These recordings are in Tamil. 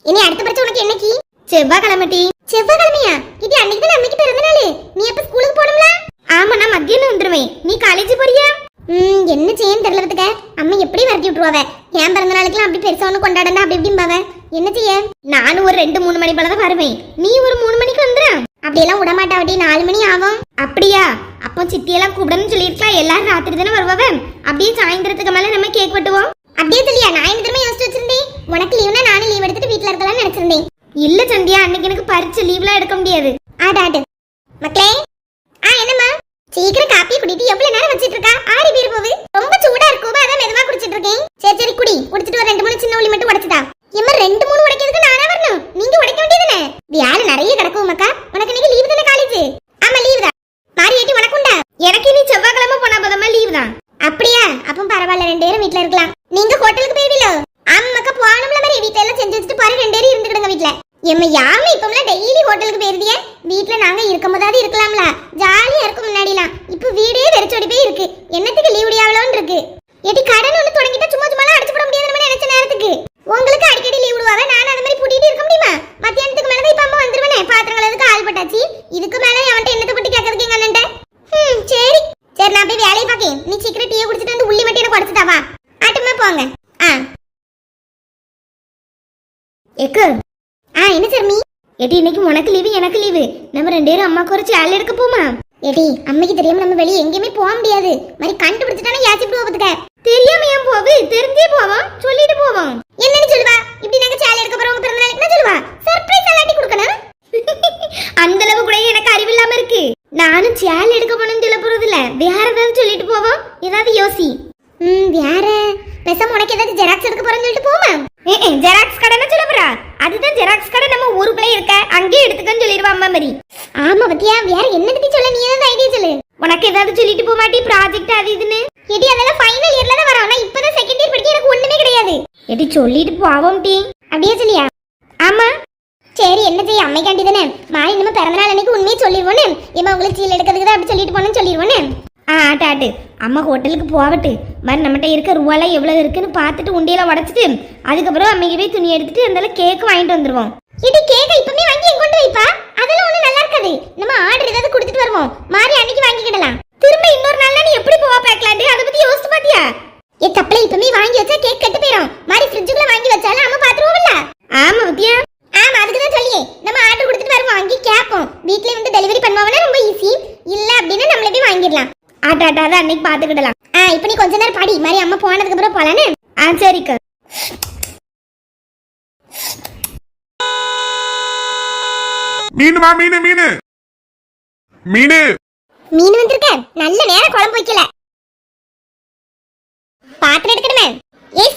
இனி அடுத்த பரிச்சை உனக்கு என்னைக்கு? செவ்வாய்க்கிழமை டி. செவ்வாய்க்கிழமையா? இது அன்னைக்கு தான் அம்மைக்கு பிறந்த நாள். நீ எப்ப ஸ்கூலுக்கு போகணும்ல? ஆமா, நான் மத்தியானம் வந்துருவேன். நீ காலேஜ் போறியா? என்ன செய்யன்னு தெரியல பத்துக்க. அம்மா எப்படி விரட்டி விட்டுருவாவ. என் பிறந்த நாளைக்குலாம் அப்படி பெருசா ஒண்ணு கொண்டாடண்டா அப்படி இப்படிம்பாவ. என்ன செய்ய? நானும் ஒரு 2-3 மணி போல தான் வருவேன். நீ ஒரு 3 மணிக்கு வந்துரு. அப்படியெல்லாம் விட மாட்டாவட்டி, 4 மணி ஆகும். அப்படியா? அப்போ சித்தியெல்லாம் கூப்பிடணும்னு சொல்லியிருக்கலாம். எல்லாரும் ராத்திரி தானே வருவாவ. அப்படியே சாயந்தரத்துக்கு மேல நம்ம கேக் வெட்டுவோம். அப்படியே சொல்லியா? நான் இந்த தடவை யோசிச்சு வச்சிருந்தேன். உனக்கு லீவ்னா நானும் லீவ் எடுத்துட்டு வீட்டுல இருக்கலாம்னு நினைச்சிருந்தேன். இல்ல சந்தியா, அன்னைக்கு எனக்கு பரிச்சை, லீவ்லாம் எடுக்க முடியாது. ஆடாடு மக்களே. என்னம்மா சீக்கிரம் காப்பி குடிட்டு எவ்வளவு நேரம் வச்சிட்டு இருக்கா? ஆறி பீர் போகுது. ரொம்ப சூடா இருக்கும், அதான் மெதுவா குடிச்சிட்டு இருக்கேன். சரி சரி குடி. குடிச்சிட்டு ஒரு 2-3 சின்ன உளி மட்டும் உடைச்சுதா. இம்மா 2-3 உடைக்கிறதுக்கு நானா வரணும்? நீங்க உடைக்க வேண்டியதுதானே? வேலை நிறைய கிடக்கும் மக்கா. உனக்கு இன்னைக்கு லீவு தானே காலேஜ்? ஆமா லீவு தான். மாரியேட்டி உனக்கு உண்டா? எனக்கு இனி செவ்வாய்க்கிழமை போனா போதமா லீவு தான். அப்படியா? அப்ப பரவாயில்ல, 2 பேரும் வீட்டுல இருக்கலாம். நீங்க ஹோட்டலுக்கு போயிடுவீங்களோ? ஆமா மக்கா, போகணும்ல. மாதிரி வீட்டுல எல்லாம் செஞ்சு வச்சுட்டு பாரு, 2 பேரும் இருந்துக்கிடுங்க வீட்டுல. எம்ம யாம இப்பம்லாம் டெய்லி ஹோட்டலுக்கு போயிருதிய? வீட்டுல நாங்க இருக்கும் போதாவது இருக்கலாம்ல, ஜாலியா இருக்கும் முன்னாடிலாம். இப்ப வீடே வெறிச்சோடி போய் இருக்கு. என்னத்துக்கு லீவ் விடியாவலோன்னு இருக்கு. ஏட்டி கடன் ஒண்ணு தொடங்கிட்டா சும்மா சும்மாலாம் அடிச்சு போட முடியாது நம்ம நினைச்ச நேரத்துக்கு. உங்களுக்கு அடிக்கடி லீவ் விடுவாங்க, நான் அந்த மாதிரி பூட்டிட்டு இருக்க முடியுமா? மத்தியானத்துக்கு மேல இப்ப அம்மா வந்துருவனே, பாத்திரங்கள் எதுக்கு ஆள் பட்டாச்சு. இதுக்கு மேல அவன்கிட்ட என்னத்தை பத்தி கேட்கறதுக்கு எங்க அண்ணன்ட்ட? சரி சரி, நான் போய் வேலையை பாக்கேன். நீ சீக்கிரம் டீயை குடிச்சிட்டு வந்து உள்ளி மட்டும் எனக்கு உடச்சுட்டாவா. ஆட்டுமா போங்க. எக்கு என்ன சர்மி? ஏடி இன்னைக்கு உனக்கு லீவு எனக்கு லீவு. நம்ம 2 பேரும் அம்மாக்கு ஒரு சேலை எடுக்க போமா? ஏடி அம்மைக்கு தெரியாம நம்ம வெளியே எங்கேயுமே போக முடியாது. மாதிரி கண்டுபிடிச்சிட்டானே யாச்சிட்டு போவதுக்க. தெரியாம ஏன் போவு? தெரிஞ்சே போவோம், சொல்லிட்டு போவோம். என்னன்னு சொல்லுவா? இப்படி நாங்க சேலை எடுக்க போறோம் பிறந்த நாளைக்கு என்ன சொல்லுவா? சர்ப்ரைஸ் அலாட்டி கொடுக்கணும். அந்த அளவு கூட எனக்கு அறிவு இல்லாம இருக்கு. நானும் சேலை எடுக்க போறேன்னு சொல்ல போறது இல்ல, வேற ஏதாவது சொல்லிட்டு போவோம். ஏதாவது யோசி. வேற பேசாம உனக்கு ஏதாவது ஜெராக்ஸ் எடுக்க போறேன்னு சொல்லிட்டு போமா? ஜெராக்ஸ் கடை சொல்ல போறா? அதுதான் ஜெராக்ஸ் கடை நம்ம ஊருக்குள்ளே இருக்க, அங்கேயே எடுத்துக்கன்னு சொல்லிடுவா அம்மா மாதிரி. ஆமா பத்தியா, வேற என்ன பத்தி சொல்ல? நீ ஏதாவது ஐடியா சொல்லு. உனக்கு ஏதாவது சொல்லிட்டு போக மாட்டி? ப்ராஜெக்ட் அது இதுன்னு. எடி அதெல்லாம் ஃபைனல் இயர்ல தான் வரோம். நான் இப்பதான் செகண்ட் இயர் படிக்க, எனக்கு ஒண்ணுமே கிடையாது. எடி சொல்லிட்டு போவோம் டி. அப்படியே சொல்லியா? ஆமா சரி, என்ன செய்ய, அம்மைக்காண்டி தானே. மாறி நம்ம பிறந்த நாள் அன்னைக்கு உண்மையே சொல்லிடுவோன்னு. இம்மா உங்களுக்கு சீல் எடுக்கிறதுக்கு தான் அப்படி சொல்லிட்டு போனேன்னு சொல்லிடுவோன்னு. ஆட்டு அம்மா ஹோட்டலுக்கு போகட்டு மாதிரி நம்மகிட்ட இருக்க ரூபாலாம் எவ்வளவு இருக்குன்னு பார்த்துட்டு உண்டியெல்லாம் உடச்சிட்டு அதுக்கப்புறம் அம்மைக்கு போய் துணி எடுத்துட்டு அந்த கேக் வாங்கிட்டு வந்துருவோம். இது கேக்க இப்பமே வாங்கி எங்க கொண்டு வைப்பா? அதெல்லாம் ஒண்ணு நல்லா இருக்காது. நம்ம ஆர்டர் ஏதாவது கொடுத்துட்டு வருவோம். மாறி அன்னைக்கு வாங்கிக்கிடலாம். திரும்ப இன்னொரு நாள்ல நீ எப்படி போவா பேக்கலாண்டு? அதை பத்தி யோசிச்சு பாத்தியா? தப்பல இப்பமே வாங்கி வச்சா கேக் கெட்டு போயிடும். மாறி ஃப்ரிட்ஜுக்குள்ள வாங்கி வச்சாலும் அம்மா பாத்துருவோம்ல. ஆமா பத்தியா? ஆமா, அதுக்கு தான் சொல்லியே நம்ம ஆர்டர் கொடுத்துட்டு வருவோம். வாங்கி கேப்போம். வீட்லயே வந்து டெலிவரி பண்ணுவாங்கன்னா ரொம்ப ஈஸி. இல்ல அப்படின்னா நம்மளே போய் வாங்கிடலாம். ஆட்டாட்டா தான் அன்னைக்கு பாத்துக்கிடலாம். இப்ப நீ கொஞ்ச நேரம் பாடி, மாதிரி அம்மா போனதுக்கு அப்புறம் போலானே. சரிக்கா. மீனுமா? மீனு மீனு மீனு மீன் வந்திருக்க. நல்ல நேரம் குழம்பு வைக்கல. பாத்திரம் எடுக்கணுமே.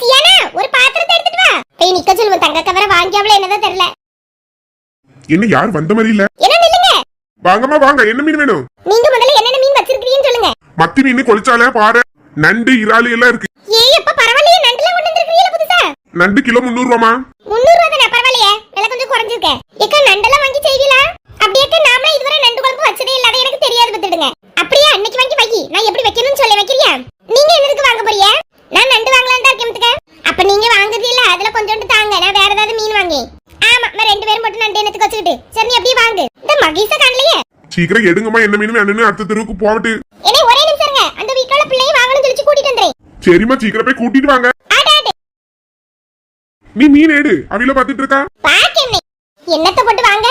சியானா, ஒரு பாத்திரத்தை எடுத்துட்டு வா. நிக்க சொல்லுவோம். தங்க கவரை வாங்கியாவல என்னதான் தெரியல. என்ன யார் வந்த மாதிரி இல்ல? என்ன நில்லுங்க. வாங்கம்மா வாங்க. என்ன மீன் வேணும்? நீங்க முதல்ல என்னென்ன மீன் வச்சிருக்கீங்கன்னு சொல்லுங்க. மத்தி மீன், கொளிச்சால, பாறை, நண்டு, இறாலு எல்லாம் இருக்கு. அப்ப பரவாயில்லையே, நண்டுலாம் கொண்டு வந்திருக்கீங்க புதுசா. நண்டு கிலோ 300 ரூபாமா? 300 ரூபா தானே? பரவாயில்லையே, விலை கொஞ்சம் குறைஞ்சிருக்கே. ஏக்கா நண்டெல்லாம் வாங்கி செய்வீங்களா? அப்படியே நாம இதுவரை நண்டு குழம்பு வச்சதே இல்லாத, எனக்கு தெரியாது பத்துடுங்க. அப்படியே அன்னைக்கு வாங்கி வை. நான் எப்படி வைக்கணும்னு சொல்ல வைக்கிறியா? நீங்க என்னதுக்கு வாங்க போறியா? நான் நண்டு வாங்கலாம்னு தான் இருக்கேன். அப்ப நீங்க வாங்குறது இல்ல, அதுல கொஞ்சோண்டு தாங்க, நான் வேற ஏதாவது மீன் வாங்கி. ஆமா, நான் 2 பேரும் மட்டும் நண்டு என்னத்துக்கு வச்சுக்கிட்டு. சரி நீ அப்படியே வாங்கு. இந்த மகேஷ காணலையே. சீக்கிரம் எடுங்கம்மா. என்ன மீன் வேணும்னு அடுத்த தெருவுக்கு போவட்டு. ஏனே ஒரே நிமிஷம் இருங்க. அந்த வீட்டோட பிள்ளையை வாங்கணும்னு சொல்லி கூட்டிட்டு வந்தேன். சரிம்மா, சீக்கிரம் போய் கூட்டிட்டு வாங்க. நீ மீன் எடு. அவில பாத்துட்டு இருக்கா? பாக்கேனே. என்னத்த போட்டு வாங்க?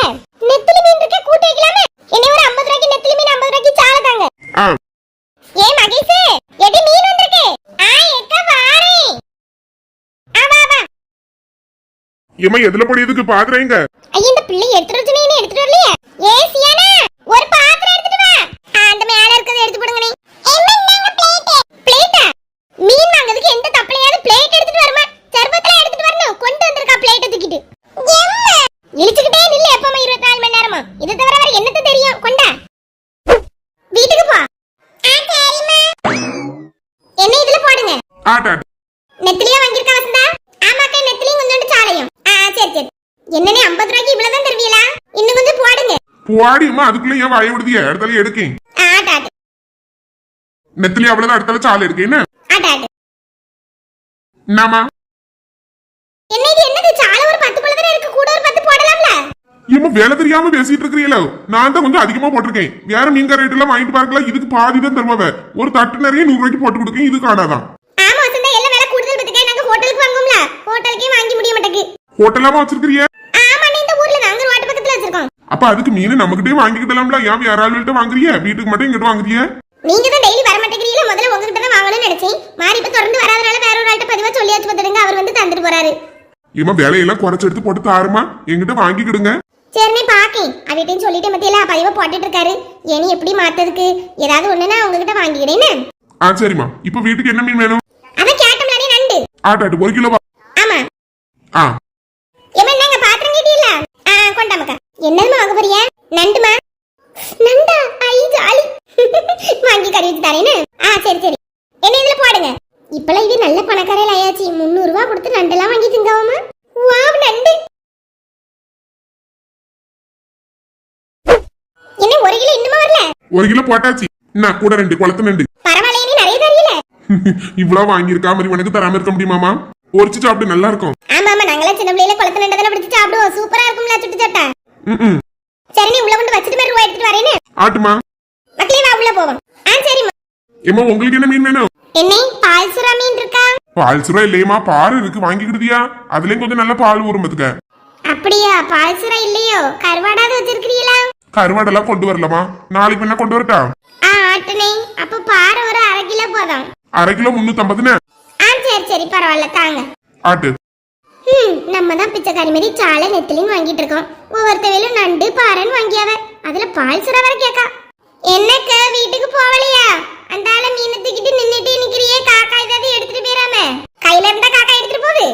நெத்திலி மீன் இருக்கு, கூட்டி வைக்கலாமே. என்ன ஒரு 50 ரூபாய்க்கு நெத்திலி மீன், 50 ரூபாய்க்கு சால தாங்க. மகேஷ், எடி மீன் வந்திருக்கு. எக்க வாரே. வா வா. ஏமா எதுல போடியதுக்கு பாக்குறீங்க? இந்த பிள்ளை எடுத்துட்டு சொன்னே, என்ன எடுத்துட்டு வரலையே. சியானா, ஒரு பாத்திரம் எடுத்துட்டு வா. அந்த மேல இருக்கத எடுத்து போடுங்க. நீ என்னங்க பிளேட்? பிளேட்டா? மீன் வாங்குறதுக்கு எந்த தப்பலையாவது பிளேட் எடுத்துட்டு வரமா? சர்பத்துல எடுத்துட்டு வரணும். கொண்டு வந்திருக்கா பிளேட் தூக்கிட்டு. இழுச்சுக்கிட்டே நில்ல. எப்பமா 24 மணி நேரமா? இது தவிர வேற என்னத்த தெரியும்? கொண்டா வீட்டுக்கு போ. என்ன இதுல போடுங்க. நெத்திலியா வாங்கிருக்கா வசந்தா? ஆமாக்கா, நெத்திலியும் கொஞ்சோண்டு சாலையும். சரி சரி. என்னனே 50 ரூபாய்க்கு இவ்வளவுதான் தருவீங்களா? இன்னும் கொஞ்சம் போடுங்க. போடிமா, அதுக்குள்ள ஏன் வாய விடுதிய? இடத்துல எடுக்கேன். நெத்திலி அவ்வளவுதான், இடத்துல சாலை இருக்கு. என்ன என்னமா? என்ன இது? என்னது சாலை? ஒரு 10 போல தானே இருக்கு. ஏமா வேலை தெரியாம பேசிட்டு இருக்கிறீங்களோ? நான் தான் கொஞ்சம் அதிகமா போட்டிருக்கேன். வேற மீன்கார ரேட் எல்லாம் வாங்கிட்டு பார்க்கலாம். இதுக்கு பாதி தான் தருவாங்க. ஒரு தட்டு நிறைய 100 ரூபாய்க்கு போட்டு கொடுக்கேன். இது காணாதான். ஆமா வசந்தா, எல்லாம் விலை கூடுதல் பத்துக்கே. நாங்க ஹோட்டலுக்கு வாங்குவோம்ல, ஹோட்டலுக்கே வாங்கி முடிய மாட்டேங்குது. ஹோட்டலாமா வச்சிருக்கிறிய? ஆமா, இந்த ஊர்ல நாங்க வாட்டு பக்கத்துல வச்சிருக்கோம். அப்ப அதுக்கு மீன் நம்மகிட்டே வாங்கிக்கிட்டலாம்ல. ஏன் வேற ஆள்கிட்ட வாங்குறிய? வீட்டுக்கு மட்டும் இங்கிட்ட வாங்குறிய? நீங்க தான் டெய்லி வர மாட்டேங்கிறீங்களா? முதல்ல உங்ககிட்ட தான் வாங்கணும்னு நினைச்சேன். மாறி இப்ப தொடர்ந்து வராதனால வேற ஒரு ஆள்கிட்ட பதிவா சொல்லியாச்சு பார்த்துடுங்க. அவர் வந்து தந்துட்டு போறாரு. ஏமா வேலையெல்லாம் குறைச்சு எடுத்து போட்டு தாருமா, எங்கிட்ட வாங்கிக்கிடுங்க. சரி, நீ பாக்கேன். அவர்கிட்டயும் சொல்லிட்டு மத்தியில பதிவா போட்டுட்டு இருக்காரு. ஏனி எப்படி மாத்ததுக்கு ஏதாவது ஒண்ணுன்னா உங்ககிட்ட வாங்கிக்கிறேன்னு. சரிம்மா. இப்ப வீட்டுக்கு என்ன மீன் வேணும்? அதான் கேட்டோம்லானே, நண்டு. ஆட்டாட்டு 1 கிலோவா? ஆமா. ஆ ஏமா நாங்க பாத்திரம் கேட்டீல்ல? கொண்டாமக்கா. என்னதுமா வாங்க போறிய? நண்டுமா? நண்டா? ஐ ஜாலி. வாங்கி கறி வச்சு தரேன்னு. சரி சரி. என்ன இதுல போடுங்க. இப்பெல்லாம் இது நல்ல பணக்காரையில ஆயாச்சு. 300 ரூபாய் கொடுத்து நண்டெல்லாம் வாங்கி திங்காவமா? வாவ், நண்டு. என்ன 1 கிலோ இன்னுமா வரல? 1 கிலோ போட்டாச்சு. என்ன கூட 2 குளத்து நண்டு. பரவாயில்லை, நீ நிறைய தரியல. இவ்வளவு வாங்கியிருக்கா மாதிரி உனக்கு தராம இருக்க முடியுமாமா? பொரிச்சு சாப்பிட்டு நல்லா இருக்கும். ஆமா ஆமா, நாங்களாம் சின்ன பிள்ளையில குளத்து நண்டை பிடிச்சு சாப்பிடுவோம். சூப்பரா இருக்கும்ல சுட்டு சாப்பிட்டா. சரி, நீ உள்ள கொண்டு வச்சிட்டு மாதிரி ரூபாய் எடுத்துட்டு வரேன்னு. ஆட்டுமா மக்களே வா, உள்ள போவோம். சரிம்மா. ஏமா உங்களுக்கு என்ன மீன் வேணும்? என்ன பால் சுறா மீன் இருக்கா? பால் சுறா இல்லையமா, பாரு இருக்கு. வாங்கிக்கிடுதியா? அதுலயும் கொஞ்சம் நல்ல பால் ஊறும் பத்துக்க. அப்படியா? பால் சுறா இல்லையோ? கருவாடாவது வச்சிருக்கீங்களா? கருவாடெல்லாம் கொண்டு வரலமா. நாளைக்கு என்ன கொண்டு வரட்டா? ஆட்டனே. அப்ப பாரு ஒரு 1/2 கிலோ போதும். 1/2 கிலோ 350. சரி சரி, பரவாயில்ல தாங்க. ஆட்டு. நம்ம தான் பிச்சைக்காரி மாதிரி சாலை நெத்திலின்னு வாங்கிட்டு இருக்கோம். ஒவ்வொருத்தவையிலும் நண்டு பாறைன்னு வாங்கியாவ. அதுல பால் சுறா வர கேக்கா. என்னக்க வீட்டுக்கு போவலையா? அந்த ஆள மீனை தூக்கிட்டு நின்னுட்டு நிக்கிறியே. காக்கா ஏதாவது எடுத்துட்டு போயிராம. கையில இருந்தா காக்கா எடுத்துட்டு போகுது.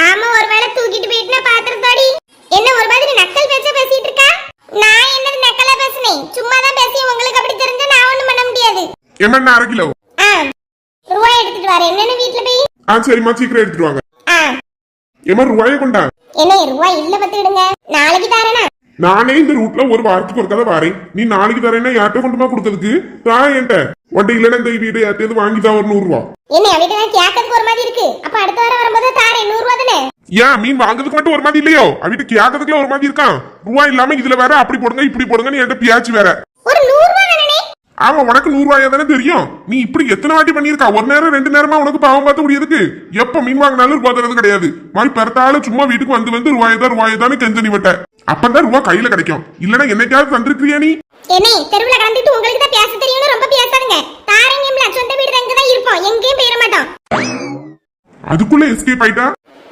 ஆமா, ஒருவேளை தூக்கிட்டு போயிட்டுனா பாத்திரத்தோடி. என்ன ஒரு மாதிரி நக்கல் பேசிட்டு இருக்கா? நான் என்னது நக்கலா பேசுனேன்? சும்மா தான் பேசி. உங்களுக்கு அப்படி தெரிஞ்சா நான் ஒண்ணும் பண்ண முடியாது. ஏமா 1/2 கிலோ ரூபாய் எடுத்துட்டு வர. என்னன்னு வீட்டுல போய். சரிம்மா, சீக்கிரம் எடுத்துட்டு வாங்க. ஏமா ரூபாயை கொண்டா. என்ன ரூபாய் இல்ல பத்துக்கிடுங்க. நாளைக்கு தரேனா? நானே இந்த ரூட்ல ஒரு வாரத்துக்கு ஒரு கதை வாரேன். நீ நாளைக்கு தரேன்னா யார்கிட்ட கொண்டுமா கொடுத்ததுக்கு? தான் என்கிட்ட ஒன்றை இல்லைன்னா இந்த வீடு யார்ட்டையாவது வாங்கி தான் ஒரு 100 ரூபா. என்ன அவகிட்ட நான் கேட்கறதுக்கு ஒரு மாதிரி இருக்கு. அப்ப அடுத்த வாரம் வரும்போது தாரேன். 100 ரூபா தானே? ஏன் மீன் வாங்குறதுக்கு மட்டும் ஒரு மாதிரி இல்லையோ? அவகிட்ட கேட்கறதுக்குள்ள ஒரு மாதிரி இருக்கான். ரூபாய் இல்லாம இதுல வேற அப்படி போடுங்க இப்படி போடுங்க. நீ என்கிட்ட பியாச்சு வேற. ஒரு 100 ரூபா தானே? ஆமா, உனக்கு 100 ரூபாயா தானே தெரியும். நீ இப்படி எத்தனை வாட்டி பண்ணிருக்கா? ஒரு நேரம் 2 நேரமா உனக்கு பாவம் பார்த்து முடியதுக்கு. எப்ப மீன் வாங்கினாலும் ரூபாய் தரது கிடையாது. மாதிரி பெறத்தாலும் சும்மா வீட்டுக்கு வந்து ரூபாய் கெஞ்ச நீ விட்ட. அப்பதான் ரூபாய் கையில கிடைக்கும். இல்லன்னா என்னைக்காவது தந்திருக்கிறியா நீ? என்ன தெருவுல கடந்துட்டு உங்களுக்கு தான் பேச தெரியும்னு ரொம்ப பேசாதீங்க. தாரேங்கம்ல, சொந்த வீடு அங்க தான் இருப்போம். எங்கேயும் போயிட மாட்டோம். அதுக்குள்ள எஸ்கேப் ஆயிட்டா?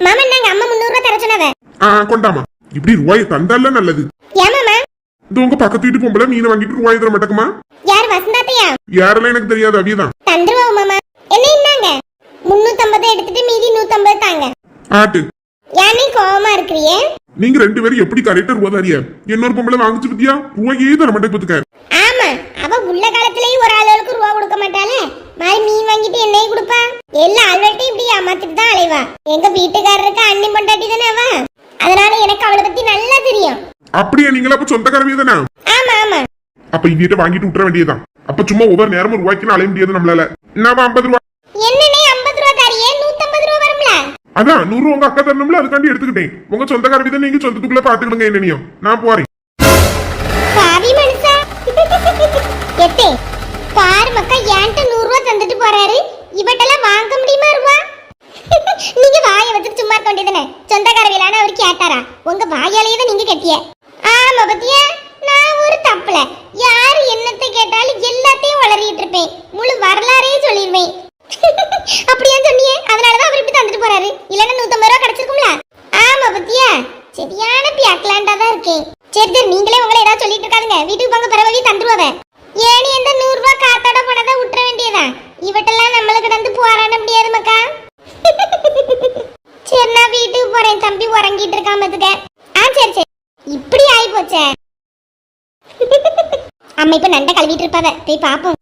மாமா, நாங்க அம்மா 300 ரூபா தர சொன்னவ. கொண்டாமா. இப்படி ரூபாய் தந்தால நல்லது. ஏன் மாமா? இது உங்க பக்கத்து வீட்டு பொம்பளை மீனை வாங்கிட்டு ரூபாய் தர மாட்டேக்குமா? யார்? வசந்தாத்தையா? யாரெல்லாம் எனக்கு தெரியாது. அவியதான் தந்துருவோம் மாமா. என்ன இன்னாங்க 350 எடுத்துட்டு மீதி 150 தாங்க. ஆட்டு. யானே கோவமா இருக்கிறியே? நீங்க 2 பேரும் எப்படி கரெக்டா ரூபா தரியா? இன்னொரு பொம்பளை வாங்கிச்சு பத்தியா? ரூபாயே தர மாட்டேன் பத்துக்க. ஆமா, அவ உள்ள காலத்திலேயே ஒரு ஆளுக்கு ரூபா கொடுக்க மாட்டாளே. மாதிரி மீன் வாங்கிட்டு என்னைய கொடுப்பா? எல்லா ஆள்வட்டையும் இப்படி ஏமாத்திட்டு தான் அலைவா. எங்க வீட்டுக்காரருக்கு அண்ணி பொண்டாட்டி தானே அவ. அதனால எனக்கு அவளை பத்தி நல்லா தெரியும். அப்படியா? நீங்களா அப்ப சொந்தக்காரவிய தானே? ஆமா ஆமா. அப்ப இவகிட்ட வாங்கிட்டு விட்டுற வேண்டியதான். அப்ப சும்மா ஒவ்வொரு நேரமும் ரூபாய்க்கு அலைய முடியாது நம்மளால. என்ன 50 ரூபா? என்னனே 50 ரூபா தாரியே? 150 ரூபா வரும்ல. அதான் 100 உங்க அக்கா தரணும்ல, அதுக்காண்டி எடுத்துக்கிட்டேன். உங்க சொந்தக்காரவி தான், நீங்க சொந்தத்துக்குள்ள பாத்துக்கிடுங்க. என்னனியும் நான் போறேன். பாவி மனுஷா. எத்தே பாரு மக்கா, என்கிட்ட 100 ரூபா தந்துட்டு போறாரு. இவட்டெல்லாம் வாங்க முடியுமா ரூபா? நீங்க வாயை வச்சுட்டு சும்மா இருக்க வேண்டியதானே? சொந்தக்காரவிலான அவர் கேட்டாரா? உங்க வாயாலேயே தான் நீங்க கட்டிய. ஆமா பத்தியா, நான் ஒரு தப்புல யாரு என்னத்தை கேட்டாலும் எல்லாத்தையும் வளரிட்டு இருப்பேன். முழு வரலாறையே சொல்லிடுவேன். அப்படியா சொன்னியே? அதனாலதான் அவர் இப்படி தந்துட்டு போறாரு. இல்லன்னா 150 ரூபா கிடைச்சிருக்கும்ல. ஆமா பத்தியா, சரியான பியாக்லாண்டா தான் இருக்கேன். சரி சரி, நீங்களே உங்களை ஏதாவது சொல்லிட்டு இருக்காதுங்க. வீட்டுக்கு போங்க, பரவாயில்ல தந்துருவாங்க. ஏனி எந்த 100 ரூபா காத்தோட போனதை விட்டுற வேண்டியதான். இவட்டெல்லாம் நம்மளுக்கு கிடந்து போராட முடியாது மக்கா. சரி, நான் வீட்டுக்கு போறேன். தம்பி உறங்கிட்டு இருக்காம பாத்துக்க. சரி சரி. இப்படி ஆயி போச்சே. அம்மா இப்ப நண்டை கழுவிட்டு இருப்பாவ, போய் பாப்போம்.